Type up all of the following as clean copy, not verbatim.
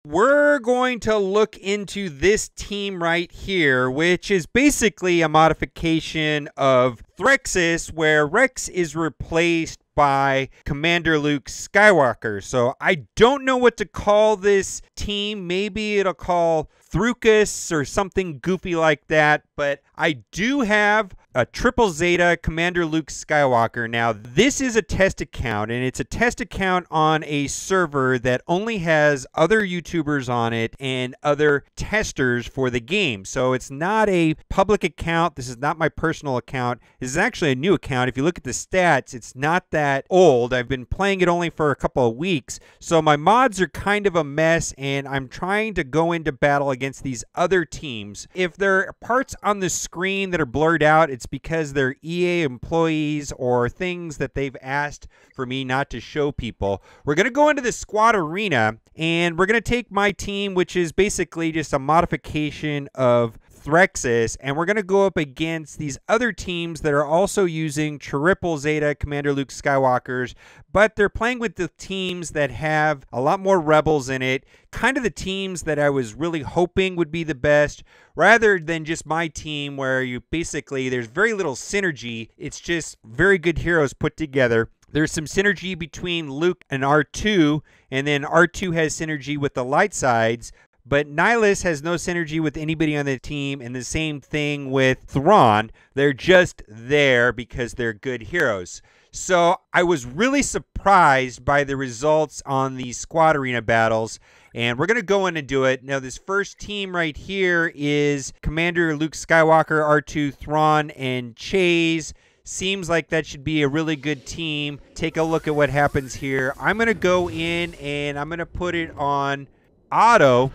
We're going to look into this team right here, which is basically a modification of Throokus, where Rex is replaced by Commander Luke Skywalker. So I don't know what to call this team. Maybe it'll call Thrukus or something goofy like that. But I do have a triple Zeta Commander Luke Skywalker. Now, this is a test account, and it's a test account on a server that only has other YouTubers on it and other testers for the game. So it's not a public account. This is not my personal account. This is actually a new account. If you look at the stats, it's not that old. I've been playing it only for a couple of weeks. So my mods are kind of a mess, and I'm trying to go into battle against these other teams. If there are parts on the screen that are blurred out, it's because they're EA employees or things that they've asked for me not to show people. We're going to go into the squad arena, and we're going to take my team, which is basically just a modification of Thrukus, and we're going to go up against these other teams that are also using triple Zeta Commander Luke Skywalkers, but they're playing with the teams that have a lot more rebels in it, kind of the teams that I was really hoping would be the best, rather than just my team where you basically, there's very little synergy. It's just very good heroes put together. There's some synergy between Luke and R2, and then R2 has synergy with the light sides, but Nihlus has no synergy with anybody on the team, and the same thing with Thrawn. They're just there because they're good heroes. So I was really surprised by the results on these squad arena battles, and we're going to go in and do it. Now, this first team right here is Commander Luke Skywalker, R2, Thrawn, and Chase. Seems like that should be a really good team. Take a look at what happens here. I'm going to go in, and I'm going to put it on auto.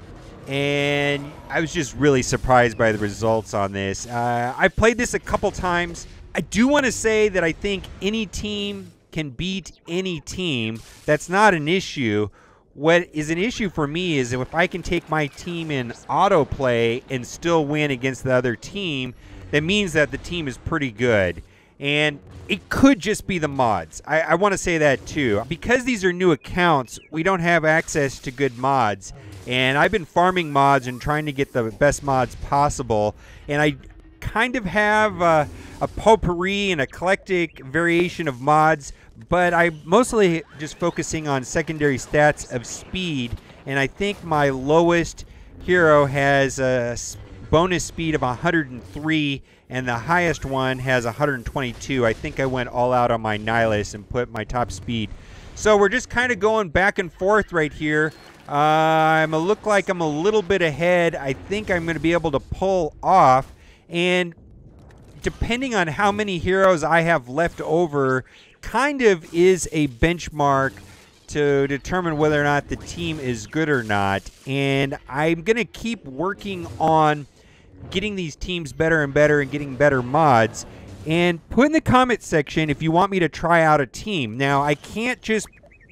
And I was just really surprised by the results on this. I've played this a couple times. I do want to say that I think any team can beat any team. That's not an issue. What is an issue for me is if I can take my team in autoplay and still win against the other team, that means that the team is pretty good. And it could just be the mods. I want to say that too. Because these are new accounts, we don't have access to good mods. And I've been farming mods and trying to get the best mods possible. And I kind of have a potpourri and eclectic variation of mods, but I'm mostly just focusing on secondary stats of speed. And I think my lowest hero has a bonus speed of 103, and the highest one has 122. I think I went all out on my Nihlus and put my top speed. So we're just kind of going back and forth right here. Look like I'm a little bit ahead. I think I'm going to be able to pull off, and depending on how many heroes I have left over, kind of is a benchmark to determine whether or not the team is good or not. And I'm going to keep working on getting these teams better and better and getting better mods. And put in the comment section if you want me to try out a team. Now, I can't just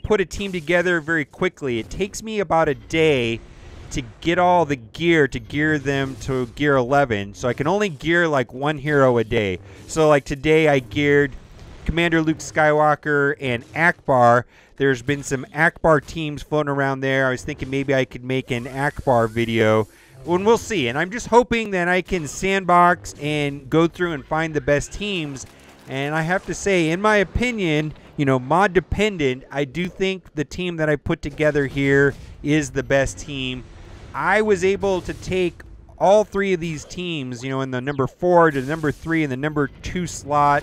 put a team together very quickly. It takes me about a day to get all the gear, to gear them to gear 11. So I can only gear like one hero a day. So like today I geared Commander Luke Skywalker and Akbar. There's been some Akbar teams floating around there. I was thinking maybe I could make an Akbar video. Well, we'll see. And I'm just hoping that I can sandbox and go through and find the best teams. And I have to say, in my opinion, you know, mod dependent, I do think the team that I put together here is the best team. I was able to take all three of these teams, you know, in the number 4 to the number 3 and the number 2 slot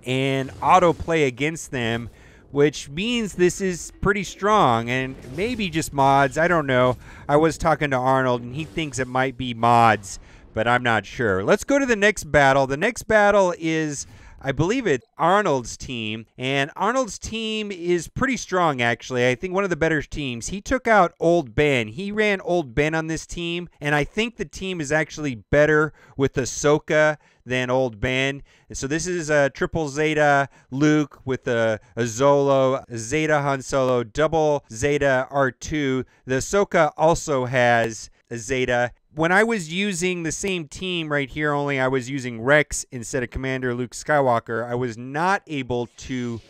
and auto play against them, which means this is pretty strong, and maybe just mods. I don't know. I was talking to Arnold, and he thinks it might be mods, but I'm not sure. Let's go to the next battle. The next battle is, I believe it's Arnold's team, and Arnold's team is pretty strong, actually. I think one of the better teams. He took out Old Ben. He ran Old Ben on this team, and I think the team is actually better with Ahsoka than Old Ben. So this is a triple Zeta Luke with a Zolo, Zeta Han Solo, double Zeta R2. The Ahsoka also has a Zeta. When I was using the same team right here, only I was using Rex instead of Commander Luke Skywalker, I was not able to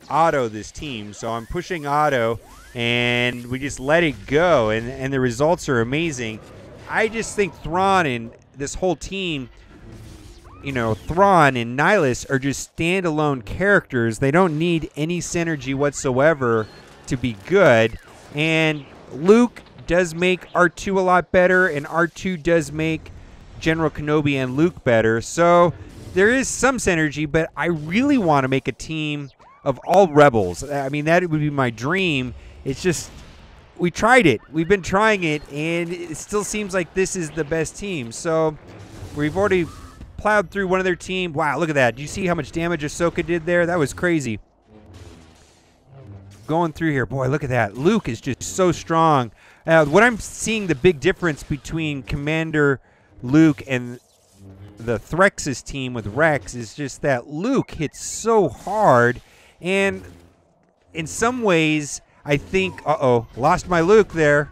auto this team. So I'm pushing auto, and we just let it go, and the results are amazing. I just think Thrawn and this whole team, you know, Thrawn and Nihlus are just standalone characters. They don't need any synergy whatsoever to be good. And Luke does make R2 a lot better, and R2 does make General Kenobi and Luke better. So there is some synergy, but I really want to make a team of all rebels. I mean, that would be my dream. It's just, we tried it. We've been trying it, and it still seems like this is the best team. So we've already plowed through one of their team. Wow, look at that. Do you see how much damage Ahsoka did there? That was crazy. Going through here. Boy, look at that. Luke is just so strong. What I'm seeing the big difference between Commander Luke and the Throokus team with Rex is just that Luke hits so hard, and in some ways, I think, lost my Luke there.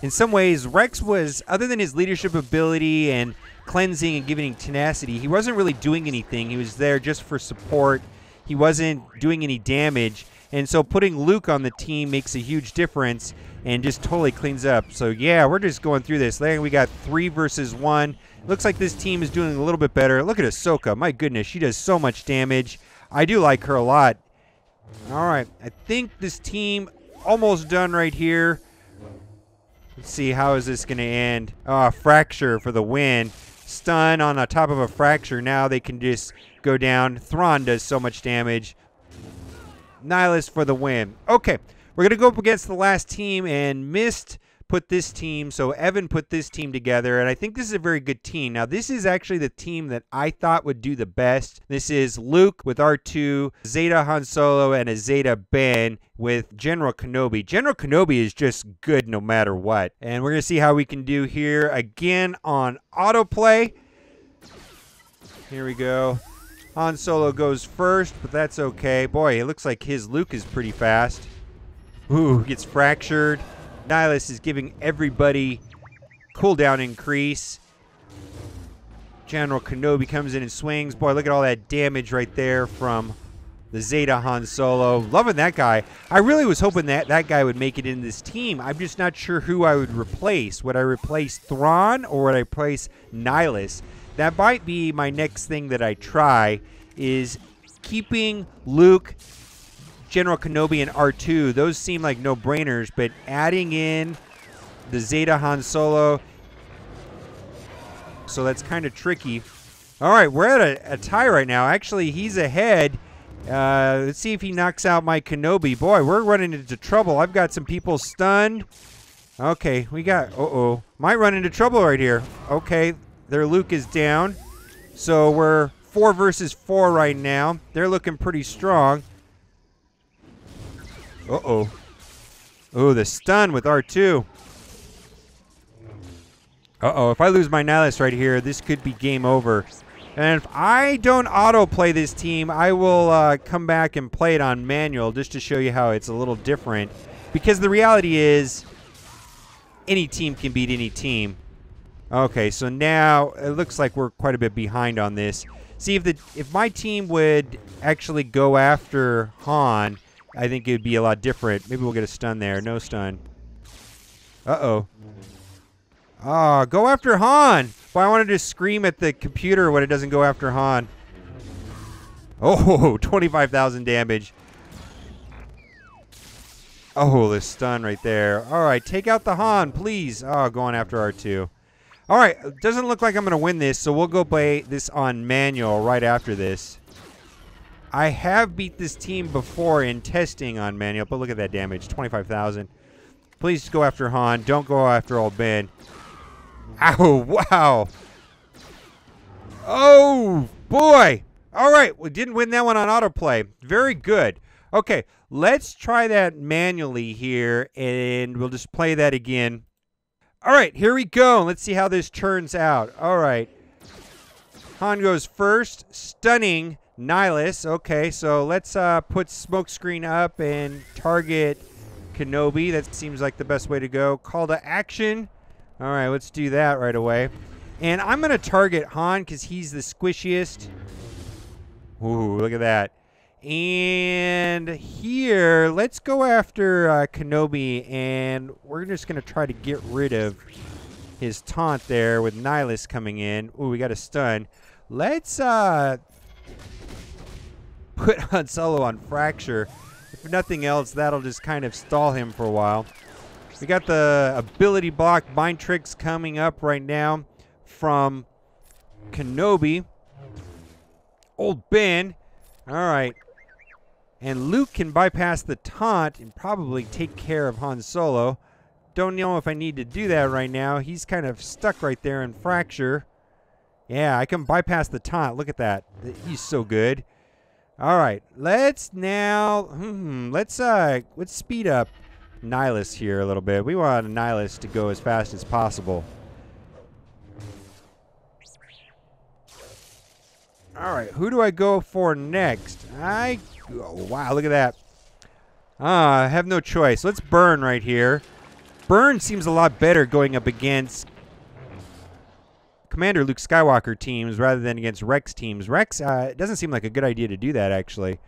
In some ways, Rex was, other than his leadership ability and cleansing and giving tenacity, he wasn't really doing anything. He was there just for support. He wasn't doing any damage. And so putting Luke on the team makes a huge difference and just totally cleans up. So yeah, we're just going through this. We got 3 versus 1. Looks like this team is doing a little bit better. Look at Ahsoka. My goodness, she does so much damage. I do like her a lot. All right, I think this team almost done right here. Let's see, how is this going to end? Fracture for the win. Stun on the top of a fracture. Now they can just go down. Thrawn does so much damage. Nihlus for the win. Okay, we're going to go up against the last team, and Mist put this team, so Evan put this team together, and I think this is a very good team. Now, this is actually the team that I thought would do the best. This is Luke with R2, Zeta Han Solo, and a Zeta Ben with General Kenobi. General Kenobi is just good no matter what, and we're going to see how we can do here again on autoplay. Here we go. Han Solo goes first, but that's okay. Boy, it looks like his Luke is pretty fast. Ooh, gets fractured. Nihlus is giving everybody cooldown increase. General Kenobi comes in and swings. Boy, look at all that damage right there from the Zeta Han Solo. Loving that guy. I really was hoping that that guy would make it in this team. I'm just not sure who I would replace. Would I replace Thrawn or would I replace Nihlus? That might be my next thing that I try, is keeping Luke, General Kenobi, and R2. Those seem like no-brainers, but adding in the Zeta Han Solo, so that's kind of tricky. All right, we're at a tie right now. Actually, he's ahead. Let's see if he knocks out my Kenobi. Boy, we're running into trouble. I've got some people stunned. Okay, we got, might run into trouble right here. Okay, their Luke is down. So we're 4 versus 4 right now. They're looking pretty strong. Oh, the stun with R2. If I lose my Nihlus right here, this could be game over. And if I don't auto-play this team, I will come back and play it on manual just to show you how it's a little different. Because the reality is, any team can beat any team. Okay, so now it looks like we're quite a bit behind on this. See, if my team would actually go after Han, I think it would be a lot different. Maybe we'll get a stun there. No stun. Go after Han. Well, I wanted to scream at the computer when it doesn't go after Han. 25,000 damage. The stun right there. All right, take out the Han, please. Going after R2. All right, doesn't look like I'm going to win this, so we'll go play this on manual right after this. I have beat this team before in testing on manual, but look at that damage, 25,000. Please go after Han. Don't go after old Ben. Ow, wow. Oh, boy. All right, we didn't win that one on autoplay. Very good. Okay, let's try that manually here, and we'll just play that again. All right, here we go. Let's see how this turns out. All right. Han goes first, stunning Nihlus. Okay, so let's put smokescreen up and target Kenobi. That seems like the best way to go. Call to action. All right, let's do that right away. And I'm going to target Han because he's the squishiest. Ooh, look at that. And here, let's go after Kenobi, and we're just going to try to get rid of his taunt there with Nihlus coming in. Ooh, we got a stun. Let's put Han Solo on Fracture. If nothing else, that'll just kind of stall him for a while. We got the ability block mind tricks coming up right now from Kenobi. Old Ben. All right. And Luke can bypass the taunt and probably take care of Han Solo. Don't know if I need to do that right now. He's kind of stuck right there in Fracture. Yeah, I can bypass the taunt. Look at that. He's so good. All right. Let's now... let's speed up Nihlus here a little bit. We want Nihlus to go as fast as possible. All right, who do I go for next? Oh, wow, look at that. I have no choice. Let's burn right here. Burn seems a lot better going up against Commander Luke Skywalker teams rather than against Rex teams. Rex, it doesn't seem like a good idea to do that, actually.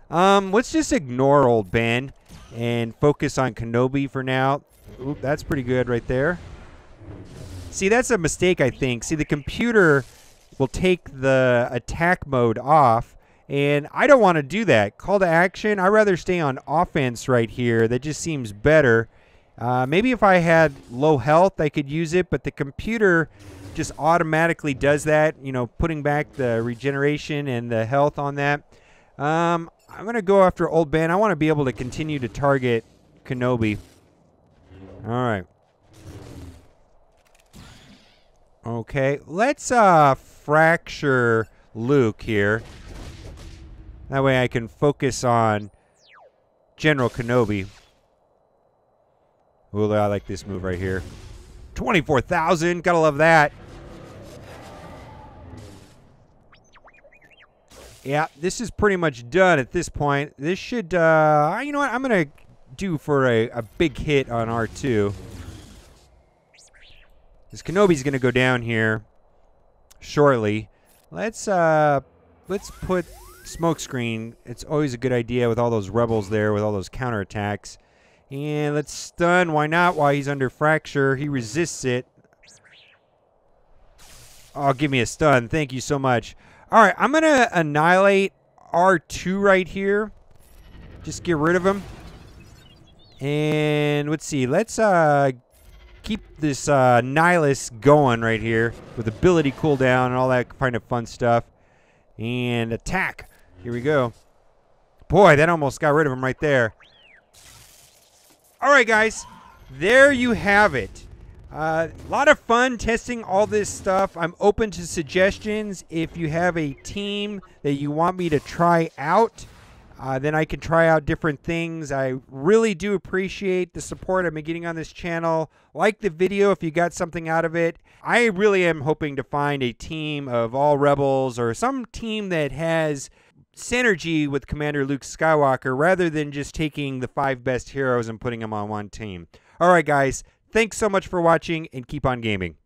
Let's just ignore old Ben and focus on Kenobi for now. Oop, that's pretty good right there. See, that's a mistake, I think. See, the computer will take the attack mode off, and I don't want to do that. Call to action, I'd rather stay on offense right here. That just seems better. Maybe if I had low health, I could use it, but the computer just automatically does that, you know, putting back the regeneration and the health on that. I'm going to go after old Ben. I want to be able to continue to target Kenobi. All right. Okay, let's fracture Luke here. That way I can focus on General Kenobi. Ooh, I like this move right here. 24,000, gotta love that. Yeah, this is pretty much done at this point. This should, you know what, I'm gonna do for a big hit on R2. Because Kenobi's going to go down here shortly. Let's put smokescreen. It's always a good idea with all those rebels there, with all those counterattacks. And let's stun. Why not? While he's under Fracture. He resists it. Oh, give me a stun. Thank you so much. All right, I'm going to annihilate R2 right here. Just get rid of him. And let's see. Let's keep this Nihlus going right here with ability cooldown and all that kind of fun stuff. And attack. Here we go. Boy, that almost got rid of him right there. All right, guys. There you have it. A lot of fun testing all this stuff. I'm open to suggestions. If you have a team that you want me to try out, then I can try out different things. I really do appreciate the support I've been getting on this channel. Like the video if you got something out of it. I really am hoping to find a team of all rebels or some team that has synergy with Commander Luke Skywalker rather than just taking the 5 best heroes and putting them on one team. All right, guys. Thanks so much for watching and keep on gaming.